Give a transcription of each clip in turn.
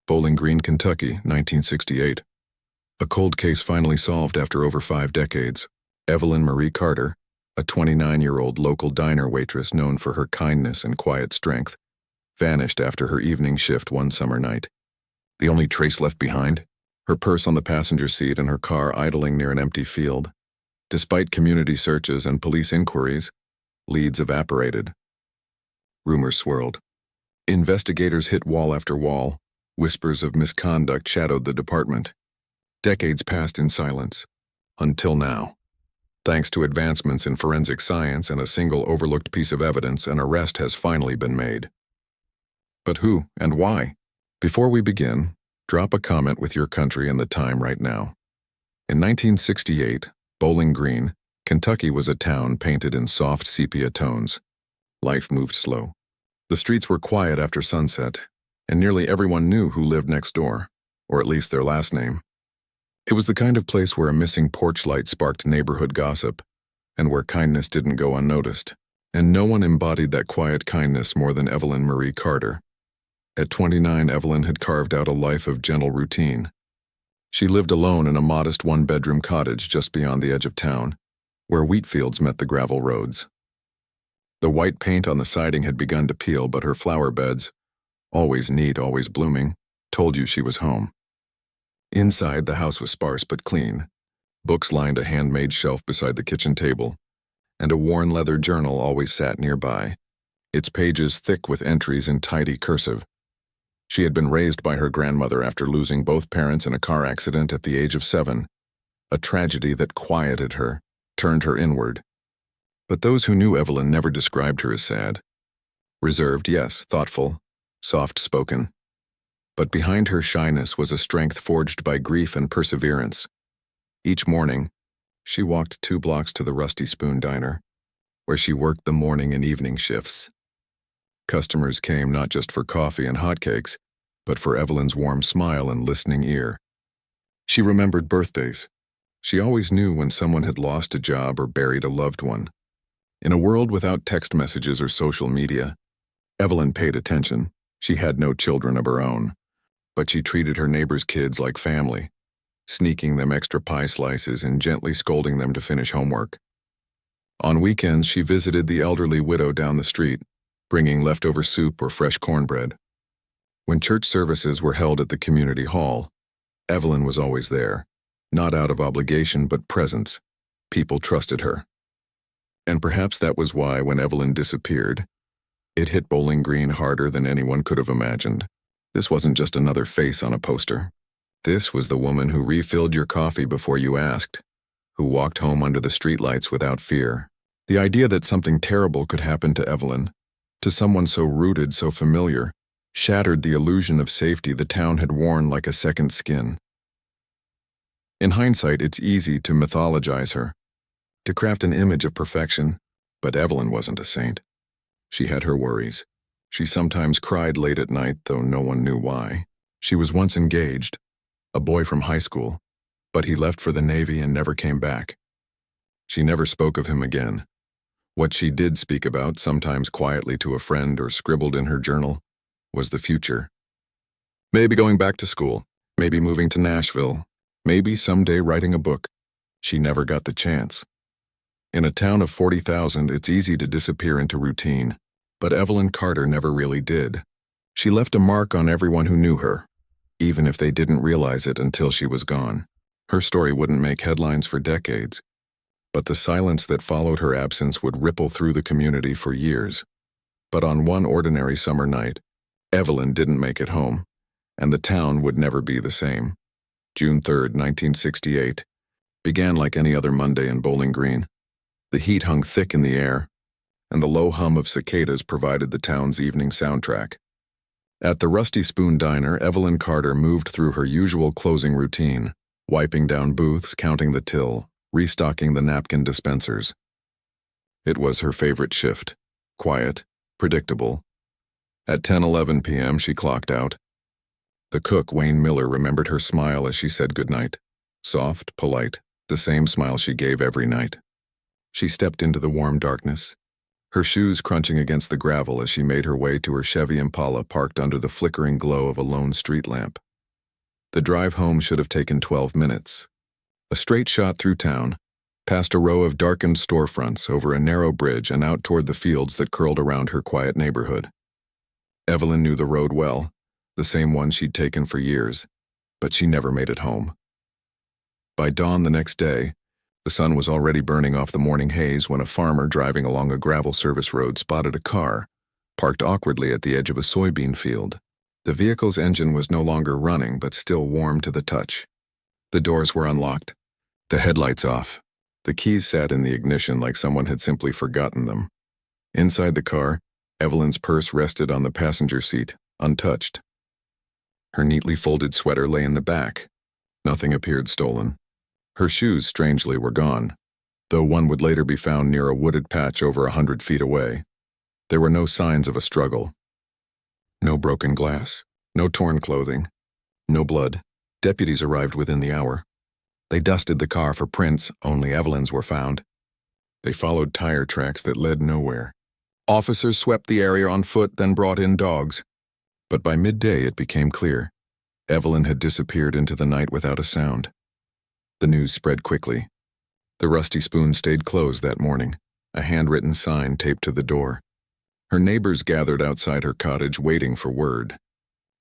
Bowling Green, Kentucky, 1968. A cold case finally solved after over 5 decades. Evelyn Marie Carter, a 29-year-old local diner waitress known for her kindness and quiet strength, vanished after her evening shift one summer night. The only trace left behind? Her purse on the passenger seat and her car idling near an empty field. Despite community searches and police inquiries, leads evaporated. Rumors swirled. Investigators hit wall after wall. Whispers of misconduct shadowed the department. Decades passed in silence. Until now. Thanks to advancements in forensic science and a single overlooked piece of evidence, an arrest has finally been made. But who and why? Before we begin, drop a comment with your country and the time right now. In 1968, Bowling Green, Kentucky was a town painted in soft sepia tones. Life moved slow. The streets were quiet after sunset, and nearly everyone knew who lived next door, or at least their last name. It was the kind of place where a missing porch light sparked neighborhood gossip, and where kindness didn't go unnoticed. And no one embodied that quiet kindness more than Evelyn Marie Carter. At 29, Evelyn had carved out a life of gentle routine. She lived alone in a modest one-bedroom cottage just beyond the edge of town, where wheat fields met the gravel roads. The white paint on the siding had begun to peel, but her flower beds, always neat, always blooming, told you she was home. Inside, the house was sparse but clean. Books lined a handmade shelf beside the kitchen table, and a worn leather journal always sat nearby, its pages thick with entries in tidy cursive. She had been raised by her grandmother after losing both parents in a car accident at the age of 7, a tragedy that quieted her, turned her inward. But those who knew Evelyn never described her as sad. Reserved, yes, thoughtful, soft-spoken. But behind her shyness was a strength forged by grief and perseverance. Each morning, she walked 2 blocks to the Rusty Spoon Diner, where she worked the morning and evening shifts. Customers came not just for coffee and hotcakes, but for Evelyn's warm smile and listening ear. She remembered birthdays. She always knew when someone had lost a job or buried a loved one. In a world without text messages or social media, Evelyn paid attention. She had no children of her own, but she treated her neighbors' kids like family, sneaking them extra pie slices and gently scolding them to finish homework. On weekends, she visited the elderly widow down the street, bringing leftover soup or fresh cornbread. When church services were held at the community hall, Evelyn was always there, not out of obligation but presence. People trusted her. And perhaps that was why, when Evelyn disappeared, it hit Bowling Green harder than anyone could have imagined. This wasn't just another face on a poster. This was the woman who refilled your coffee before you asked, who walked home under the streetlights without fear. The idea that something terrible could happen to Evelyn, to someone so rooted, so familiar, shattered the illusion of safety the town had worn like a second skin. In hindsight, it's easy to mythologize her, to craft an image of perfection, but Evelyn wasn't a saint. She had her worries. She sometimes cried late at night, though no one knew why. She was once engaged, a boy from high school, but he left for the Navy and never came back. She never spoke of him again. What she did speak about, sometimes quietly to a friend or scribbled in her journal, was the future. Maybe going back to school, maybe moving to Nashville, maybe someday writing a book. She never got the chance. In a town of 40,000, it's easy to disappear into routine, but Evelyn Carter never really did. She left a mark on everyone who knew her, even if they didn't realize it until she was gone. Her story wouldn't make headlines for decades, but the silence that followed her absence would ripple through the community for years. But on one ordinary summer night, Evelyn didn't make it home, and the town would never be the same. June 3, 1968, began like any other Monday in Bowling Green. The heat hung thick in the air, and the low hum of cicadas provided the town's evening soundtrack. At the Rusty Spoon Diner, Evelyn Carter moved through her usual closing routine, wiping down booths, counting the till, restocking the napkin dispensers. It was her favorite shift, quiet, predictable. At 10:11 p.m., she clocked out. The cook, Wayne Miller, remembered her smile as she said goodnight. Soft, polite, the same smile she gave every night. She stepped into the warm darkness, her shoes crunching against the gravel as she made her way to her Chevy Impala parked under the flickering glow of a lone street lamp. The drive home should have taken 12 minutes. A straight shot through town, past a row of darkened storefronts, over a narrow bridge and out toward the fields that curled around her quiet neighborhood. Evelyn knew the road well, the same one she'd taken for years, but she never made it home. By dawn the next day, the sun was already burning off the morning haze when a farmer driving along a gravel service road spotted a car, parked awkwardly at the edge of a soybean field. The vehicle's engine was no longer running, but still warm to the touch. The doors were unlocked, the headlights off. The keys sat in the ignition like someone had simply forgotten them. Inside the car, Evelyn's purse rested on the passenger seat, untouched. Her neatly folded sweater lay in the back. Nothing appeared stolen. Her shoes, strangely, were gone, though one would later be found near a wooded patch over 100 feet away. There were no signs of a struggle. No broken glass, no torn clothing, no blood. Deputies arrived within the hour. They dusted the car for prints, only Evelyn's were found. They followed tire tracks that led nowhere. Officers swept the area on foot, then brought in dogs. But by midday it became clear. Evelyn had disappeared into the night without a sound. The news spread quickly. The Rusty Spoon stayed closed that morning, a handwritten sign taped to the door. Her neighbors gathered outside her cottage waiting for word.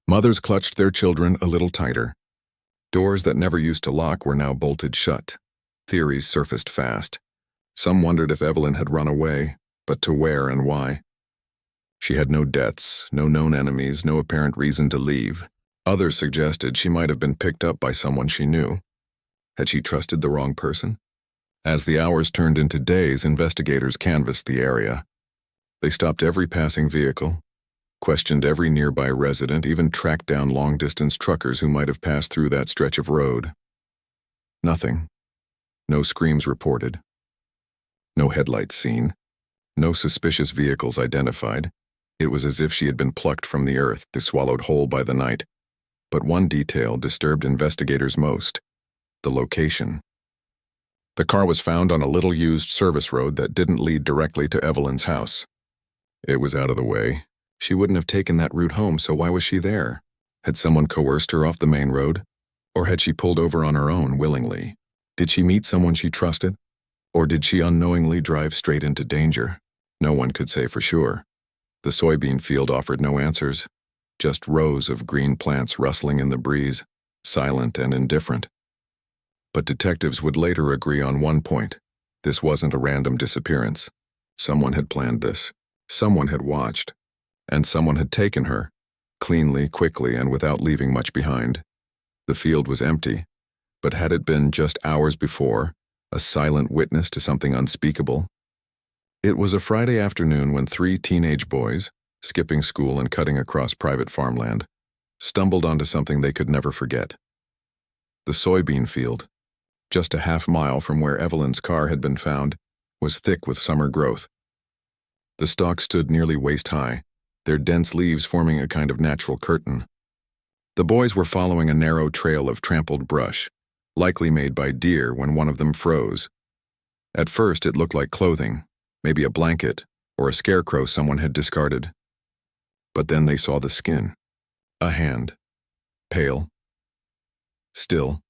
Mothers clutched their children a little tighter. Doors that never used to lock were now bolted shut. Theories surfaced fast. Some wondered if Evelyn had run away, but to where and why. She had no debts, no known enemies, no apparent reason to leave. Others suggested she might have been picked up by someone she knew. Had she trusted the wrong person? As the hours turned into days, investigators canvassed the area. They stopped every passing vehicle, questioned every nearby resident, even tracked down long-distance truckers who might have passed through that stretch of road. Nothing. No screams reported. No headlights seen. No suspicious vehicles identified. It was as if she had been plucked from the earth, swallowed whole by the night. But one detail disturbed investigators most: the location. The car was found on a little used service road that didn't lead directly to Evelyn's house. It was out of the way. She wouldn't have taken that route home, so why was she there? Had someone coerced her off the main road? Or had she pulled over on her own willingly? Did she meet someone she trusted? Or did she unknowingly drive straight into danger? No one could say for sure. The soybean field offered no answers, just rows of green plants rustling in the breeze, silent and indifferent. But detectives would later agree on one point: this wasn't a random disappearance. Someone had planned this. Someone had watched. And someone had taken her, cleanly, quickly, and without leaving much behind. The field was empty, but had it been just hours before, a silent witness to something unspeakable? It was a Friday afternoon when 3 teenage boys, skipping school and cutting across private farmland, stumbled onto something they could never forget. The soybean field, just a half-mile from where Evelyn's car had been found, was thick with summer growth. The stalks stood nearly waist-high, their dense leaves forming a kind of natural curtain. The boys were following a narrow trail of trampled brush, likely made by deer when one of them froze. At first it looked like clothing, maybe a blanket or a scarecrow someone had discarded. But then they saw the skin. A hand. Pale. Still.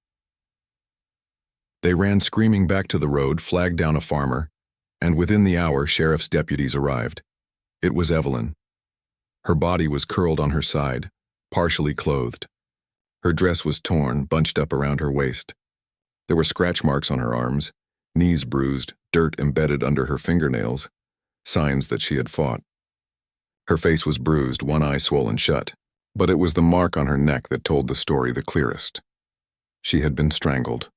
They ran screaming back to the road, flagged down a farmer, and within the hour sheriff's deputies arrived. It was Evelyn. Her body was curled on her side, partially clothed. Her dress was torn, bunched up around her waist. There were scratch marks on her arms, knees bruised, dirt embedded under her fingernails, signs that she had fought. Her face was bruised, one eye swollen shut, but it was the mark on her neck that told the story the clearest. She had been strangled.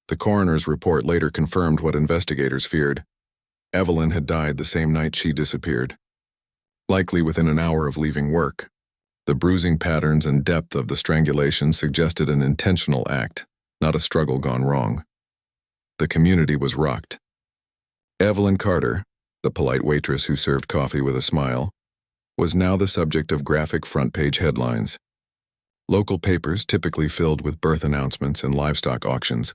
The coroner's report later confirmed what investigators feared. Evelyn had died the same night she disappeared, likely within an hour of leaving work. The bruising patterns and depth of the strangulation suggested an intentional act, not a struggle gone wrong. The community was rocked. Evelyn Carter, the polite waitress who served coffee with a smile, was now the subject of graphic front-page headlines. Local papers, typically filled with birth announcements and livestock auctions,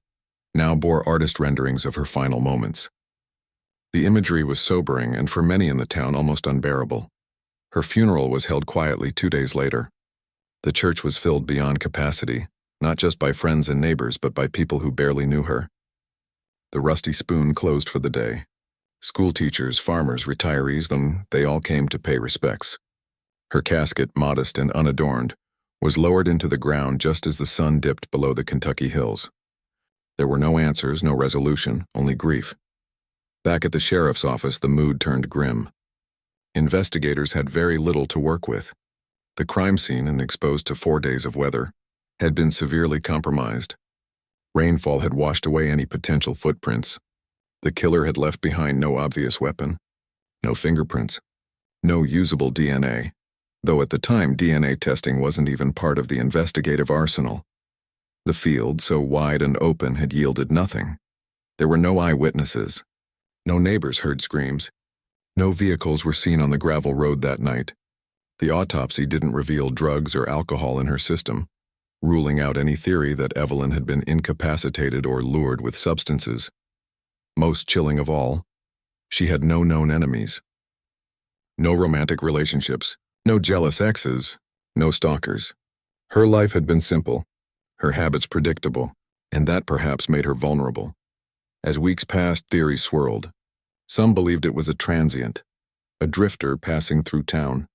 now bore artist renderings of her final moments. The imagery was sobering and for many in the town almost unbearable. Her funeral was held quietly 2 days later. The church was filled beyond capacity, not just by friends and neighbors, but by people who barely knew her. The Rusty Spoon closed for the day. School teachers, farmers, retirees, they all came to pay respects. Her casket, modest and unadorned, was lowered into the ground just as the sun dipped below the Kentucky hills. There were no answers, no resolution, only grief. Back at the sheriff's office, the mood turned grim. Investigators had very little to work with. The crime scene, and exposed to 4 days of weather, had been severely compromised. Rainfall had washed away any potential footprints. The killer had left behind no obvious weapon, no fingerprints, no usable DNA, though at the time DNA testing wasn't even part of the investigative arsenal. The field, so wide and open, had yielded nothing. There were no eyewitnesses. No neighbors heard screams. No vehicles were seen on the gravel road that night. The autopsy didn't reveal drugs or alcohol in her system, ruling out any theory that Evelyn had been incapacitated or lured with substances. Most chilling of all, she had no known enemies. No romantic relationships, no jealous exes, no stalkers. Her life had been simple, her habits predictable, and that perhaps made her vulnerable. As weeks passed, theories swirled. Some believed it was a transient, a drifter passing through town.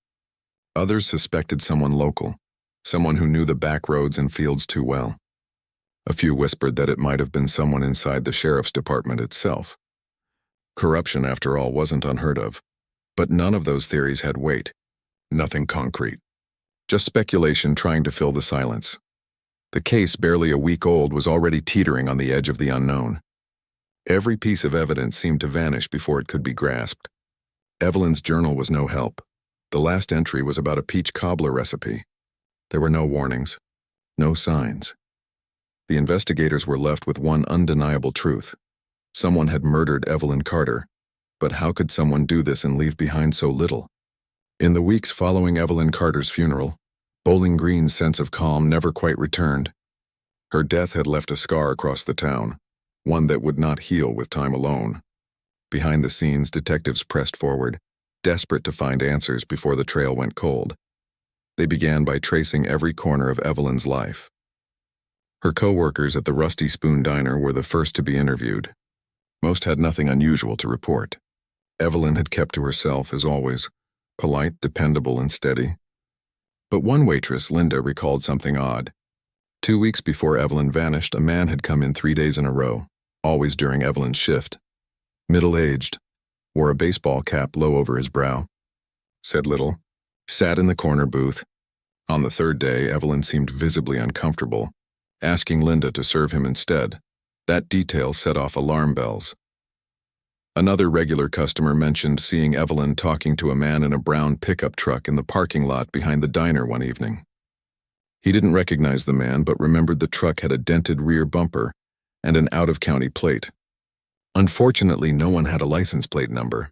Others suspected someone local, someone who knew the back roads and fields too well. A few whispered that it might have been someone inside the sheriff's department itself. Corruption, after all, wasn't unheard of, but none of those theories had weight. Nothing concrete. Just speculation trying to fill the silence. The case, barely a week old, was already teetering on the edge of the unknown. Every piece of evidence seemed to vanish before it could be grasped. Evelyn's journal was no help. The last entry was about a peach cobbler recipe. There were no warnings, no signs. The investigators were left with one undeniable truth. Someone had murdered Evelyn Carter, but how could someone do this and leave behind so little? In the weeks following Evelyn Carter's funeral, Bowling Green's sense of calm never quite returned. Her death had left a scar across the town, one that would not heal with time alone. Behind the scenes, detectives pressed forward, desperate to find answers before the trail went cold. They began by tracing every corner of Evelyn's life. Her co-workers at the Rusty Spoon Diner were the first to be interviewed. Most had nothing unusual to report. Evelyn had kept to herself, as always, polite, dependable, and steady. But one waitress, Linda, recalled something odd. 2 weeks before Evelyn vanished, a man had come in 3 days in a row, always during Evelyn's shift. Middle-aged, wore a baseball cap low over his brow, said little, sat in the corner booth. On the third day, Evelyn seemed visibly uncomfortable, asking Linda to serve him instead. That detail set off alarm bells. Another regular customer mentioned seeing Evelyn talking to a man in a brown pickup truck in the parking lot behind the diner one evening. He didn't recognize the man, but remembered the truck had a dented rear bumper and an out-of-county plate. Unfortunately, no one had a license plate number,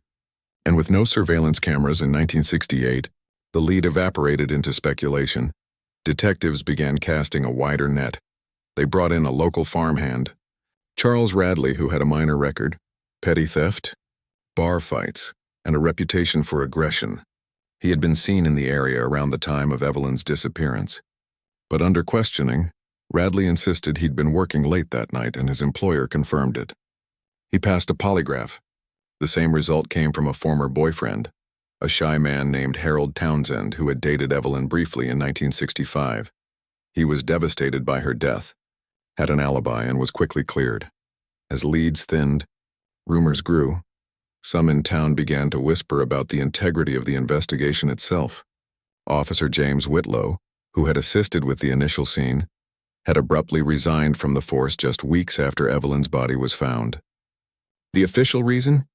and with no surveillance cameras in 1968, the lead evaporated into speculation. Detectives began casting a wider net. They brought in a local farmhand, Charles Radley, who had a minor record, petty theft, bar fights, and a reputation for aggression. He had been seen in the area around the time of Evelyn's disappearance. But under questioning, Radley insisted he'd been working late that night, and his employer confirmed it. He passed a polygraph. The same result came from a former boyfriend, a shy man named Harold Townsend who had dated Evelyn briefly in 1965. He was devastated by her death, had an alibi, and was quickly cleared. As leads thinned, rumors grew. Some in town began to whisper about the integrity of the investigation itself. Officer James Whitlow, who had assisted with the initial scene, had abruptly resigned from the force just weeks after Evelyn's body was found. The official reason?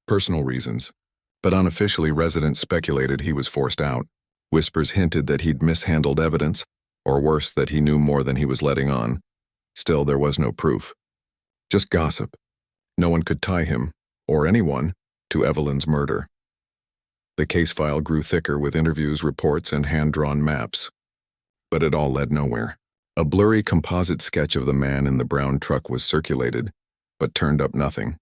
Personal reasons. But unofficially, residents speculated he was forced out. Whispers hinted that he'd mishandled evidence, or worse, that he knew more than he was letting on. Still, there was no proof. Just gossip. No one could tie him, or anyone, to Evelyn's murder. The case file grew thicker with interviews, reports, and hand-drawn maps. But it all led nowhere. A blurry composite sketch of the man in the brown truck was circulated, but turned up nothing.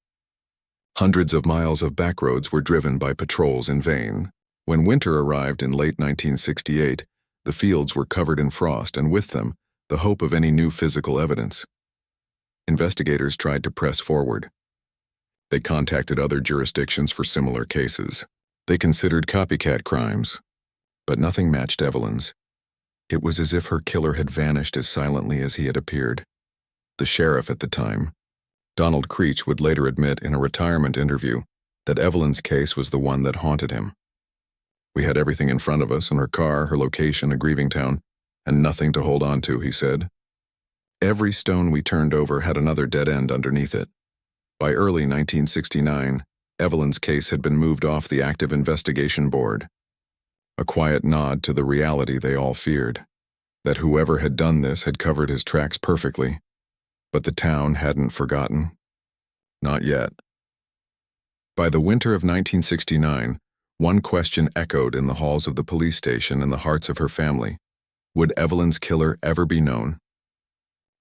Hundreds of miles of backroads were driven by patrols in vain. When winter arrived in late 1968, the fields were covered in frost, and with them, the hope of any new physical evidence. Investigators tried to press forward. They contacted other jurisdictions for similar cases. They considered copycat crimes, but nothing matched Evelyn's. It was as if her killer had vanished as silently as he had appeared. The sheriff at the time, Donald Creech, would later admit in a retirement interview that Evelyn's case was the one that haunted him. "We had everything in front of us, in her car, her location, a grieving town, and nothing to hold on to," he said. Every stone we turned over had another dead end underneath it. By early 1969, Evelyn's case had been moved off the active investigation board. A quiet nod to the reality they all feared, that whoever had done this had covered his tracks perfectly. But the town hadn't forgotten. Not yet. By the winter of 1969, one question echoed in the halls of the police station and the hearts of her family. Would Evelyn's killer ever be known?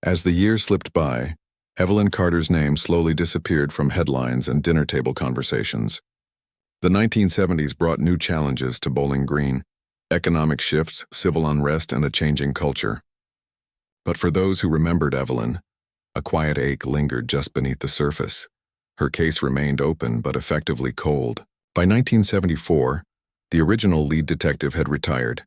As the years slipped by, Evelyn Carter's name slowly disappeared from headlines and dinner table conversations. The 1970s brought new challenges to Bowling Green: economic shifts, civil unrest, and a changing culture. But for those who remembered Evelyn, a quiet ache lingered just beneath the surface. Her case remained open but effectively cold. By 1974, the original lead detective had retired,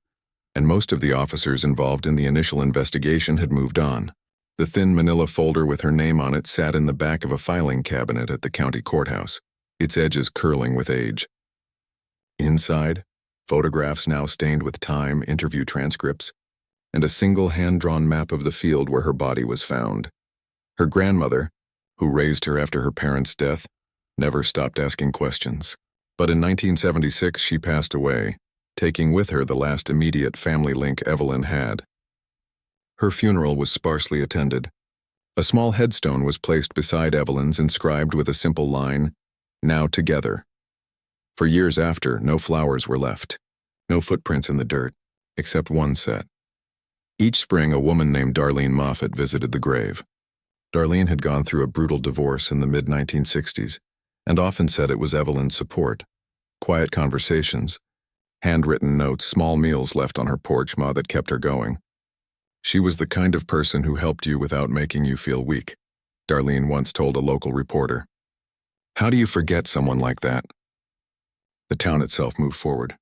and most of the officers involved in the initial investigation had moved on. The thin manila folder with her name on it sat in the back of a filing cabinet at the county courthouse, its edges curling with age. Inside, photographs now stained with time, interview transcripts, and a single hand-drawn map of the field where her body was found. Her grandmother, who raised her after her parents' death, never stopped asking questions. But in 1976, she passed away, taking with her the last immediate family link Evelyn had. Her funeral was sparsely attended. A small headstone was placed beside Evelyn's, inscribed with a simple line, "Now together." For years after, no flowers were left, no footprints in the dirt, except one set. Each spring, a woman named Darlene Moffett visited the grave. Darlene had gone through a brutal divorce in the mid-1960s, and often said it was Evelyn's support. Quiet conversations, handwritten notes, small meals left on her porch that kept her going. "She was the kind of person who helped you without making you feel weak," Darlene once told a local reporter. How do you forget someone like that? The town itself moved forward.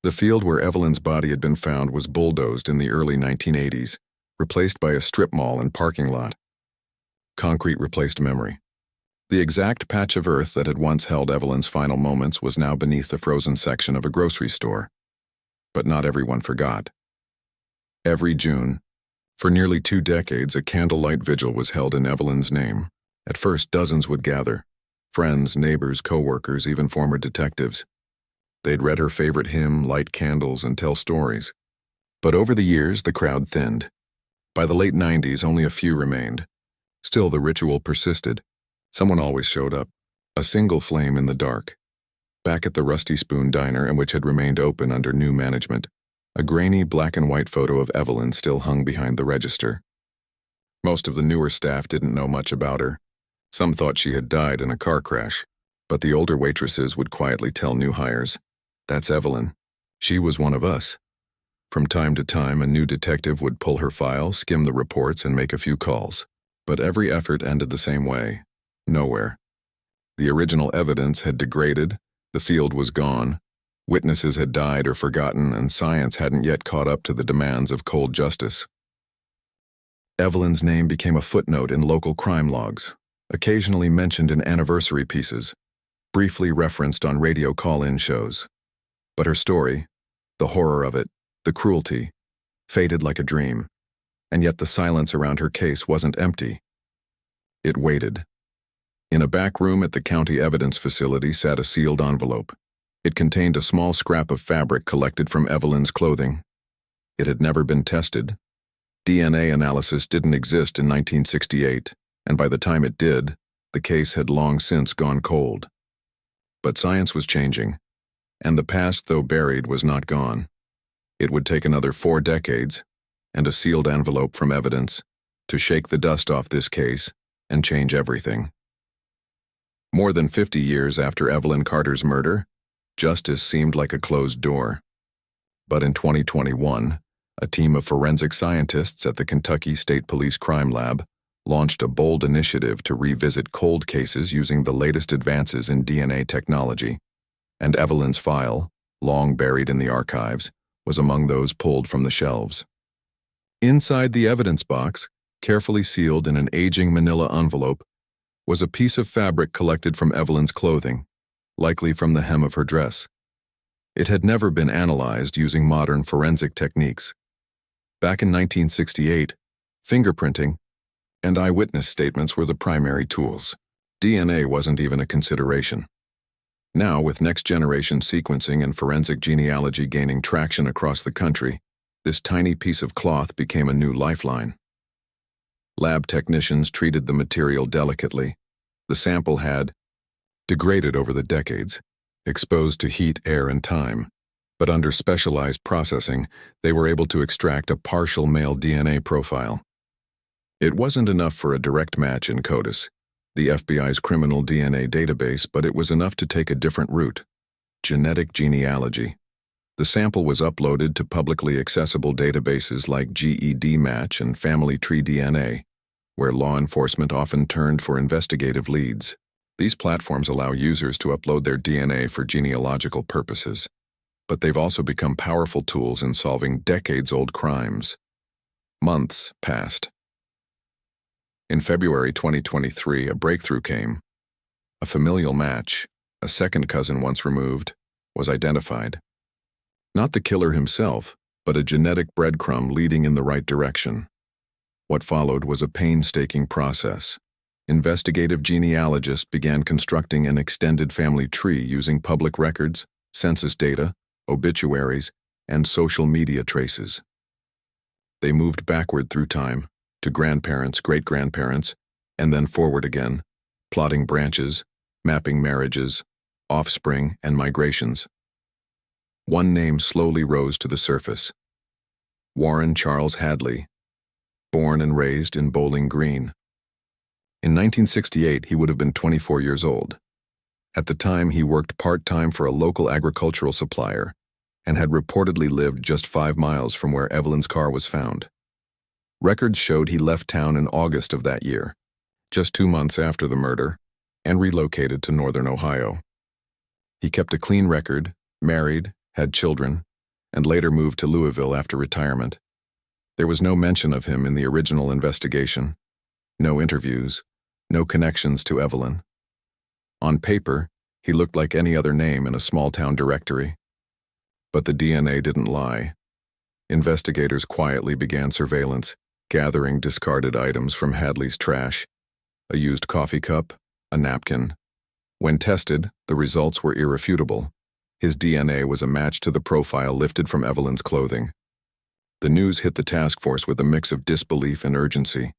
The field where Evelyn's body had been found was bulldozed in the early 1980s, replaced by a strip mall and parking lot. Concrete replaced memory. The exact patch of earth that had once held Evelyn's final moments was now beneath the frozen section of a grocery store. But not everyone forgot. Every June, for nearly 2 decades, a candlelight vigil was held in Evelyn's name. At first, dozens would gather. Friends, neighbors, co-workers, even former detectives. They'd read her favorite hymn, light candles, and tell stories. But over the years, the crowd thinned. By the late 90s, only a few remained. Still, the ritual persisted. Someone always showed up, a single flame in the dark. Back at the Rusty Spoon Diner, and which had remained open under new management, a grainy black-and-white photo of Evelyn still hung behind the register. Most of the newer staff didn't know much about her. Some thought she had died in a car crash, but the older waitresses would quietly tell new hires, "That's Evelyn. She was one of us." From time to time, a new detective would pull her file, skim the reports, and make a few calls. But every effort ended the same way. Nowhere. The original evidence had degraded, the field was gone, witnesses had died or forgotten, and science hadn't yet caught up to the demands of cold justice. Evelyn's name became a footnote in local crime logs, occasionally mentioned in anniversary pieces, briefly referenced on radio call-in shows. But her story, the horror of it, the cruelty, faded like a dream, and yet the silence around her case wasn't empty. It waited. In a back room at the county evidence facility sat a sealed envelope. It contained a small scrap of fabric collected from Evelyn's clothing. It had never been tested. DNA analysis didn't exist in 1968, and by the time it did, the case had long since gone cold. But science was changing, and the past, though buried, was not gone. It would take another 4 decades, and a sealed envelope from evidence, to shake the dust off this case and change everything. More than 50 years after Evelyn Carter's murder, justice seemed like a closed door. But in 2021, a team of forensic scientists at the Kentucky State Police Crime Lab launched a bold initiative to revisit cold cases using the latest advances in DNA technology. And Evelyn's file, long buried in the archives, was among those pulled from the shelves. Inside the evidence box, carefully sealed in an aging manila envelope, was a piece of fabric collected from Evelyn's clothing, likely from the hem of her dress. It had never been analyzed using modern forensic techniques. Back in 1968, fingerprinting and eyewitness statements were the primary tools. DNA wasn't even a consideration. Now, with next-generation sequencing and forensic genealogy gaining traction across the country, this tiny piece of cloth became a new lifeline. Lab technicians treated the material delicately. The sample had degraded over the decades, exposed to heat, air, and time, but under specialized processing, they were able to extract a partial male DNA profile. It wasn't enough for a direct match in CODIS, the FBI's criminal DNA database, but it was enough to take a different route: genetic genealogy. The sample was uploaded to publicly accessible databases like GED Match and Family Tree DNA, where law enforcement often turned for investigative leads. These platforms allow users to upload their DNA for genealogical purposes, but they've also become powerful tools in solving decades-old crimes. Months passed. In February 2023, a breakthrough came. A familial match, a second cousin once removed, was identified. Not the killer himself, but a genetic breadcrumb leading in the right direction. What followed was a painstaking process. Investigative genealogists began constructing an extended family tree using public records, census data, obituaries, and social media traces. They moved backward through time, to grandparents, great-grandparents, and then forward again, plotting branches, mapping marriages, offspring, and migrations. One name slowly rose to the surface: Warren Charles Hadley, born and raised in Bowling Green. In 1968, he would have been 24 years old. At the time, he worked part-time for a local agricultural supplier and had reportedly lived just 5 miles from where Evelyn's car was found. Records showed he left town in August of that year, just 2 months after the murder, and relocated to northern Ohio. He kept a clean record, married, had children, and later moved to Louisville after retirement. There was no mention of him in the original investigation, no interviews, no connections to Evelyn. On paper, he looked like any other name in a small-town directory. But the DNA didn't lie. Investigators quietly began surveillance, gathering discarded items from Hadley's trash: a used coffee cup, a napkin. When tested, the results were irrefutable. His DNA was a match to the profile lifted from Evelyn's clothing. The news hit the task force with a mix of disbelief and urgency.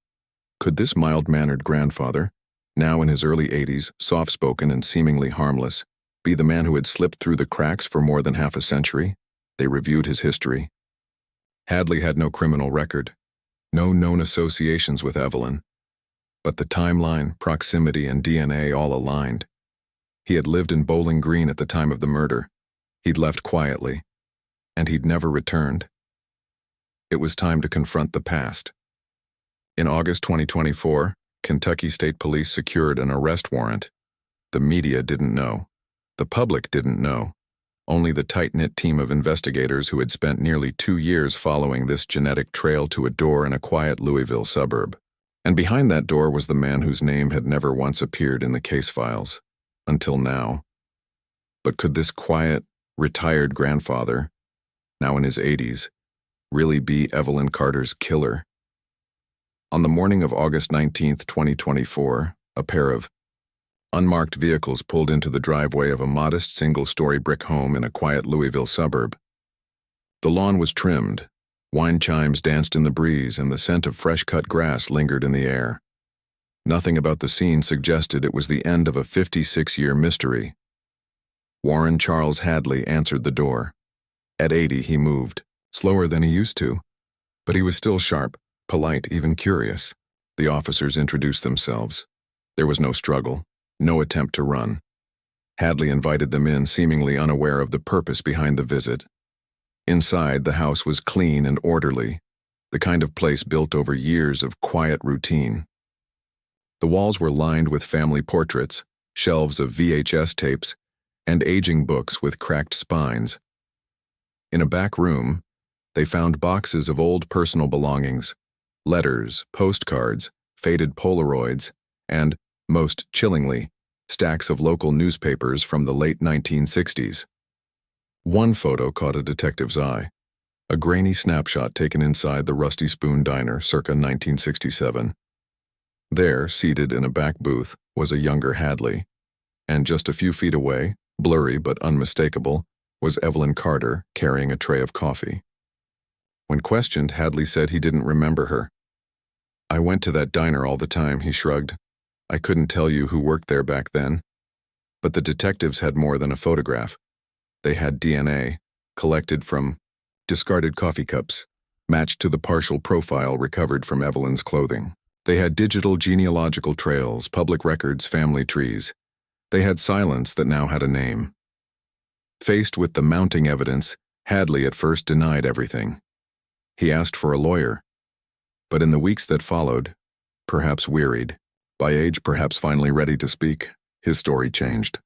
Could this mild-mannered grandfather, now in his early 80s, soft-spoken and seemingly harmless, be the man who had slipped through the cracks for more than half a century? They reviewed his history. Hadley had no criminal record, no known associations with Evelyn. But the timeline, proximity, and DNA all aligned. He had lived in Bowling Green at the time of the murder. He'd left quietly, and he'd never returned. It was time to confront the past. In August 2024, Kentucky State Police secured an arrest warrant. The media didn't know. The public didn't know. Only the tight-knit team of investigators who had spent nearly 2 years following this genetic trail to a door in a quiet Louisville suburb. And behind that door was the man whose name had never once appeared in the case files. Until now. But could this quiet, retired grandfather, now in his 80s, really be Evelyn Carter's killer? On the morning of August 19, 2024, a pair of unmarked vehicles pulled into the driveway of a modest single-story brick home in a quiet Louisville suburb. The lawn was trimmed, wine chimes danced in the breeze, and the scent of fresh-cut grass lingered in the air. Nothing about the scene suggested it was the end of a 56-year mystery. Warren Charles Hadley answered the door. At 80, he moved, slower than he used to, but he was still sharp, polite, even curious. The officers introduced themselves. There was no struggle, no attempt to run. Hadley invited them in, seemingly unaware of the purpose behind the visit. Inside, the house was clean and orderly, the kind of place built over years of quiet routine. The walls were lined with family portraits, shelves of VHS tapes, and aging books with cracked spines. In a back room, they found boxes of old personal belongings, letters, postcards, faded Polaroids, and, most chillingly, stacks of local newspapers from the late 1960s. One photo caught a detective's eye, a grainy snapshot taken inside the Rusty Spoon Diner circa 1967. There, seated in a back booth, was a younger Hadley, and just a few feet away, blurry but unmistakable, was Evelyn Carter carrying a tray of coffee. When questioned, Hadley said he didn't remember her. "I went to that diner all the time," he shrugged. "I couldn't tell you who worked there back then." But the detectives had more than a photograph. They had DNA, collected from discarded coffee cups, matched to the partial profile recovered from Evelyn's clothing. They had digital genealogical trails, public records, family trees. They had silence that now had a name. Faced with the mounting evidence, Hadley at first denied everything. He asked for a lawyer. But in the weeks that followed, perhaps wearied, by age perhaps finally ready to speak, his story changed.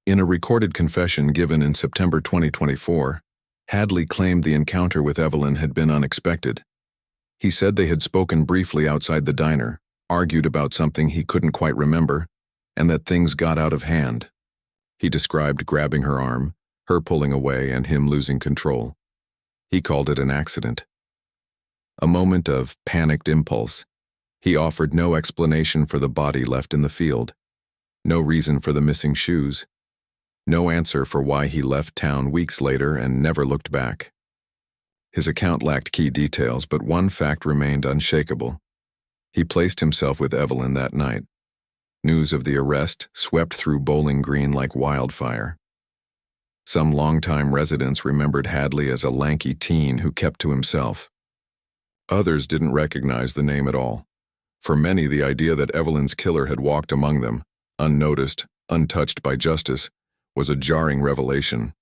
In a recorded confession given in September 2024, Hadley claimed the encounter with Evelyn had been unexpected. He said they had spoken briefly outside the diner, argued about something he couldn't quite remember, and that things got out of hand. He described grabbing her arm, her pulling away, and him losing control. He called it an accident. A moment of panicked impulse. He offered no explanation for the body left in the field, no reason for the missing shoes, no answer for why he left town weeks later and never looked back. His account lacked key details, but one fact remained unshakable. He placed himself with Evelyn that night. News of the arrest swept through Bowling Green like wildfire. Some longtime residents remembered Hadley as a lanky teen who kept to himself. Others didn't recognize the name at all. For many, the idea that Evelyn's killer had walked among them, unnoticed, untouched by justice, was a jarring revelation.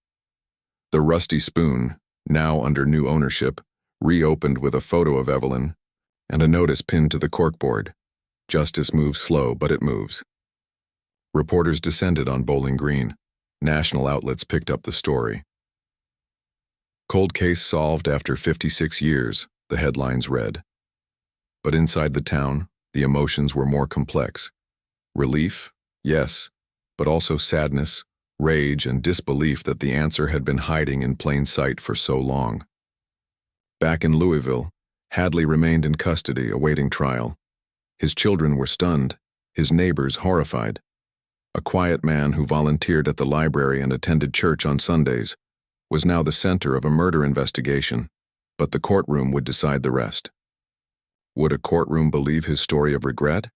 The Rusty Spoon, now under new ownership, reopened with a photo of Evelyn and a notice pinned to the corkboard. Justice moves slow, but it moves. Reporters descended on Bowling Green. National outlets picked up the story. "Cold case solved after 56 years, the headlines read. But inside the town, the emotions were more complex. Relief, yes, but also sadness, rage, and disbelief that the answer had been hiding in plain sight for so long. Back in Louisville, Hadley remained in custody, awaiting trial. His children were stunned, his neighbors horrified. A quiet man who volunteered at the library and attended church on Sundays was now the center of a murder investigation, but the courtroom would decide the rest. Would a courtroom believe his story of regret,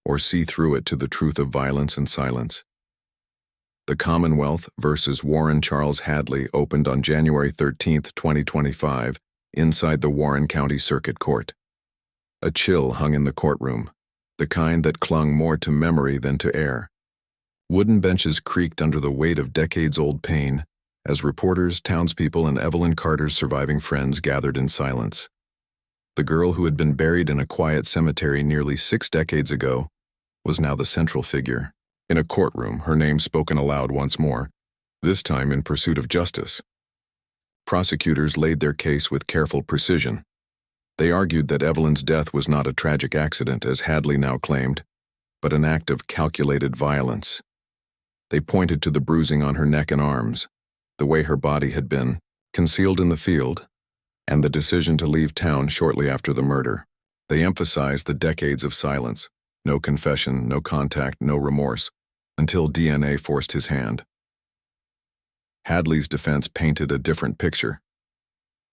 or see through it to the truth of violence and silence? The Commonwealth versus Warren Charles Hadley opened on January 13, 2025, inside the Warren County Circuit Court. A chill hung in the courtroom, the kind that clung more to memory than to air. Wooden benches creaked under the weight of decades-old pain as reporters, townspeople, and Evelyn Carter's surviving friends gathered in silence. The girl who had been buried in a quiet cemetery nearly 6 decades ago was now the central figure. In a courtroom, her name spoken aloud once more, this time in pursuit of justice. Prosecutors laid their case with careful precision. They argued that Evelyn's death was not a tragic accident, as Hadley now claimed, but an act of calculated violence. They pointed to the bruising on her neck and arms, the way her body had been concealed in the field, and the decision to leave town shortly after the murder. They emphasized the decades of silence, no confession, no contact, no remorse, until DNA forced his hand. Hadley's defense painted a different picture.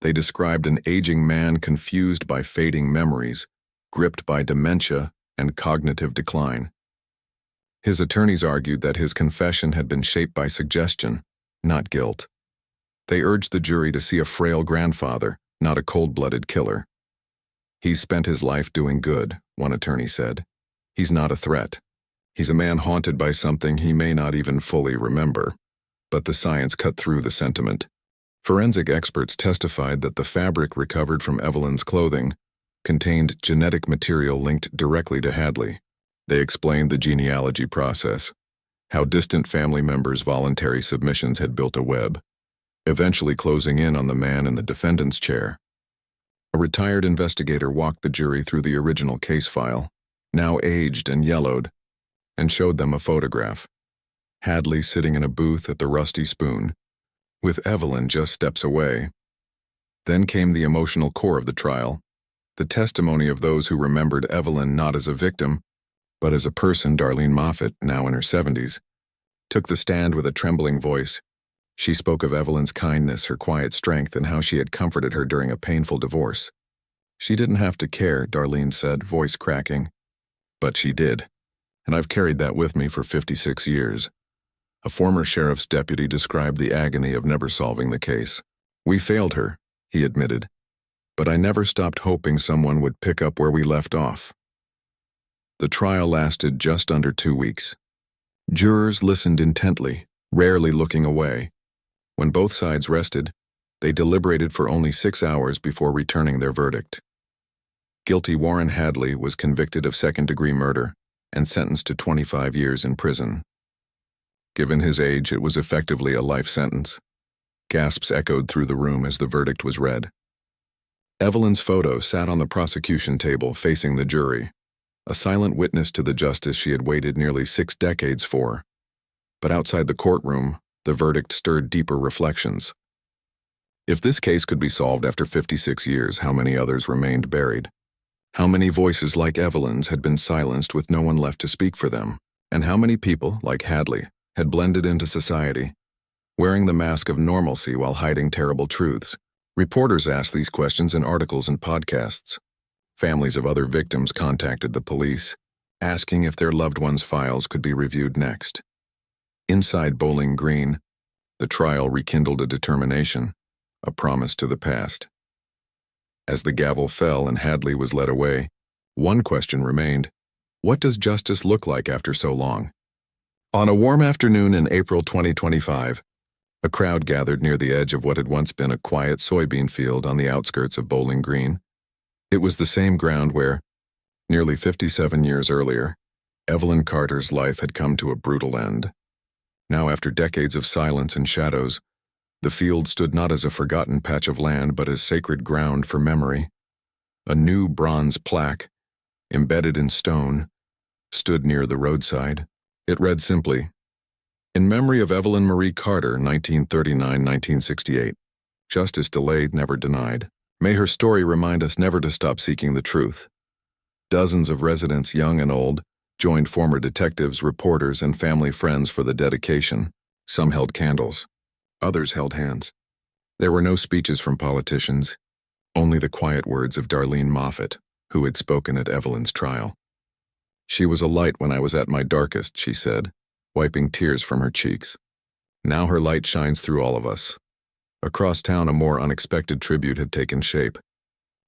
They described an aging man confused by fading memories, gripped by dementia and cognitive decline. His attorneys argued that his confession had been shaped by suggestion, not guilt. They urged the jury to see a frail grandfather, not a cold-blooded killer. "He's spent his life doing good," one attorney said. "He's not a threat. He's a man haunted by something he may not even fully remember. But the science cut through the sentiment. Forensic experts testified that the fabric recovered from Evelyn's clothing contained genetic material linked directly to Hadley. They explained the genealogy process, how distant family members' voluntary submissions had built a web, eventually closing in on the man in the defendant's chair. A retired investigator walked the jury through the original case file, now aged and yellowed, and showed them a photograph. Hadley sitting in a booth at the Rusty Spoon, with Evelyn just steps away. Then came the emotional core of the trial, the testimony of those who remembered Evelyn not as a victim, but as a person. Darlene Moffat, now in her 70s, took the stand with a trembling voice. She spoke of Evelyn's kindness, her quiet strength, and how she had comforted her during a painful divorce. She didn't have to care, Darlene said, voice cracking. But she did, and I've carried that with me for 56 years. A former sheriff's deputy described the agony of never solving the case. We failed her, he admitted, but I never stopped hoping someone would pick up where we left off. The trial lasted just under 2 weeks. Jurors listened intently, rarely looking away. When both sides rested, they deliberated for only 6 hours before returning their verdict. Guilty Warren Hadley was convicted of second-degree murder and sentenced to 25 years in prison. Given his age, it was effectively a life sentence. Gasps echoed through the room as the verdict was read. Evelyn's photo sat on the prosecution table facing the jury, a silent witness to the justice she had waited nearly 6 decades for. But outside the courtroom, the verdict stirred deeper reflections. If this case could be solved after 56 years, how many others remained buried? How many voices like Evelyn's had been silenced with no one left to speak for them? And how many people, like Hadley, had blended into society, wearing the mask of normalcy while hiding terrible truths? Reporters asked these questions in articles and podcasts. Families of other victims contacted the police, asking if their loved ones' files could be reviewed next. Inside Bowling Green, the trial rekindled a determination, a promise to the past. As the gavel fell and Hadley was led away, one question remained: what does justice look like after so long? On a warm afternoon in April 2025, a crowd gathered near the edge of what had once been a quiet soybean field on the outskirts of Bowling Green. It was the same ground where, nearly 57 years earlier, Evelyn Carter's life had come to a brutal end. Now, after decades of silence and shadows, the field stood not as a forgotten patch of land but as sacred ground for memory. A new bronze plaque, embedded in stone, stood near the roadside. It read simply, "In memory of Evelyn Marie Carter, 1939-1968. Justice delayed, never denied. May her story remind us never to stop seeking the truth." Dozens of residents, young and old, joined former detectives, reporters, and family friends for the dedication. Some held candles. Others held hands. There were no speeches from politicians, only the quiet words of Darlene Moffat, who had spoken at Evelyn's trial. "She was a light when I was at my darkest," she said, wiping tears from her cheeks. "Now her light shines through all of us." Across town, a more unexpected tribute had taken shape.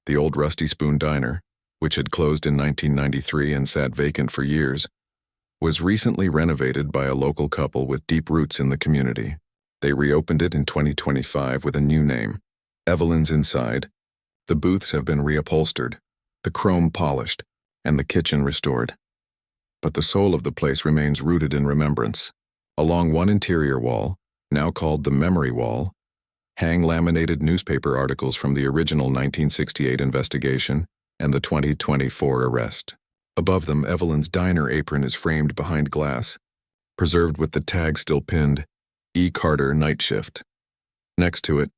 The old Rusty Spoon Diner, which had closed in 1993 and sat vacant for years, was recently renovated by a local couple with deep roots in the community. They reopened it in 2025 with a new name, Evelyn's Inside. The booths have been reupholstered, the chrome polished, and the kitchen restored. But the soul of the place remains rooted in remembrance. Along one interior wall, now called the Memory Wall, hang laminated newspaper articles from the original 1968 investigation and the 2024 arrest. Above them, Evelyn's diner apron is framed behind glass, preserved with the tag still pinned, E. Carter Night Shift. Next to it,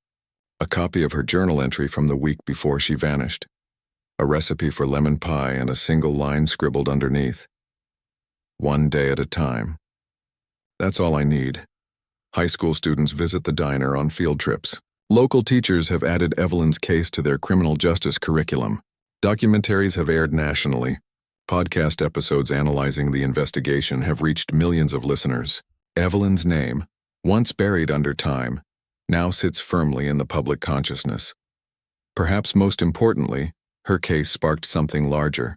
a copy of her journal entry from the week before she vanished, a recipe for lemon pie and a single line scribbled underneath, "One day at a time." That's all I need. High school students visit the diner on field trips. Local teachers have added Evelyn's case to their criminal justice curriculum. Documentaries have aired nationally. Podcast episodes analyzing the investigation have reached millions of listeners. Evelyn's name, once buried under time, now sits firmly in the public consciousness. Perhaps most importantly, her case sparked something larger.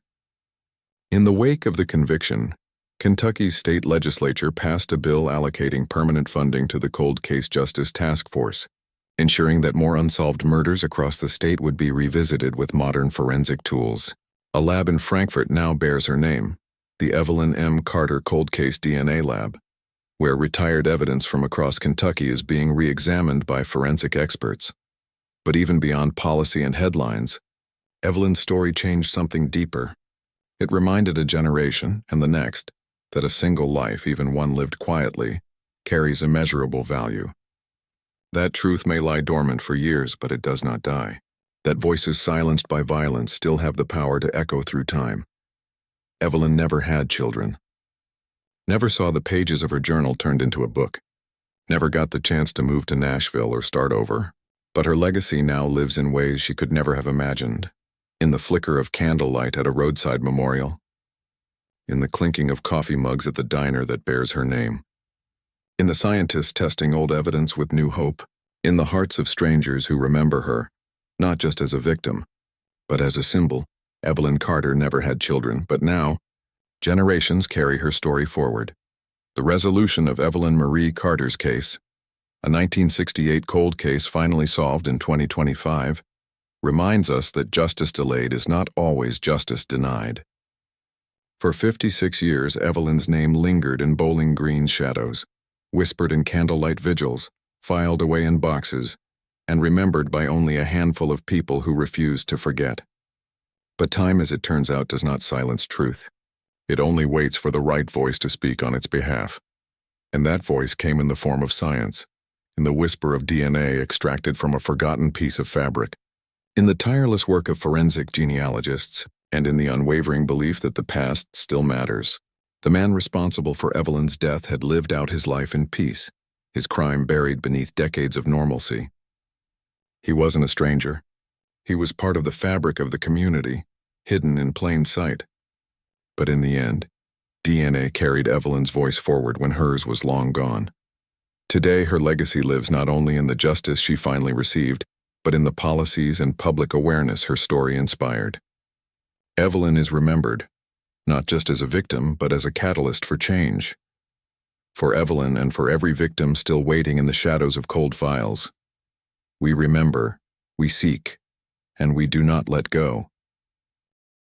In the wake of the conviction, Kentucky's state legislature passed a bill allocating permanent funding to the Cold Case Justice Task Force, ensuring that more unsolved murders across the state would be revisited with modern forensic tools. A lab in Frankfort now bears her name, the Evelyn M. Carter Cold Case DNA Lab, where retired evidence from across Kentucky is being re-examined by forensic experts. But even beyond policy and headlines, Evelyn's story changed something deeper. It reminded a generation, and the next, that a single life, even one lived quietly, carries immeasurable value. That truth may lie dormant for years, but it does not die. That voices silenced by violence still have the power to echo through time. Evelyn never had children. Never saw the pages of her journal turned into a book. Never got the chance to move to Nashville or start over. But her legacy now lives in ways she could never have imagined. In the flicker of candlelight at a roadside memorial. In the clinking of coffee mugs at the diner that bears her name. In the scientists testing old evidence with new hope. In the hearts of strangers who remember her, not just as a victim, but as a symbol. Evelyn Carter never had children, but now, generations carry her story forward. The resolution of Evelyn Marie Carter's case, a 1968 cold case finally solved in 2025, reminds us that justice delayed is not always justice denied. For 56 years, Evelyn's name lingered in Bowling Green's shadows, whispered in candlelight vigils, filed away in boxes, and remembered by only a handful of people who refused to forget. But time, as it turns out, does not silence truth. It only waits for the right voice to speak on its behalf. And that voice came in the form of science, in the whisper of DNA extracted from a forgotten piece of fabric, in the tireless work of forensic genealogists, and in the unwavering belief that the past still matters. The man responsible for Evelyn's death had lived out his life in peace, his crime buried beneath decades of normalcy. He wasn't a stranger. He was part of the fabric of the community, hidden in plain sight. But in the end, DNA carried Evelyn's voice forward when hers was long gone. Today, her legacy lives not only in the justice she finally received, but in the policies and public awareness her story inspired. Evelyn is remembered, not just as a victim, but as a catalyst for change. For Evelyn and for every victim still waiting in the shadows of cold files, we remember, we seek, and we do not let go.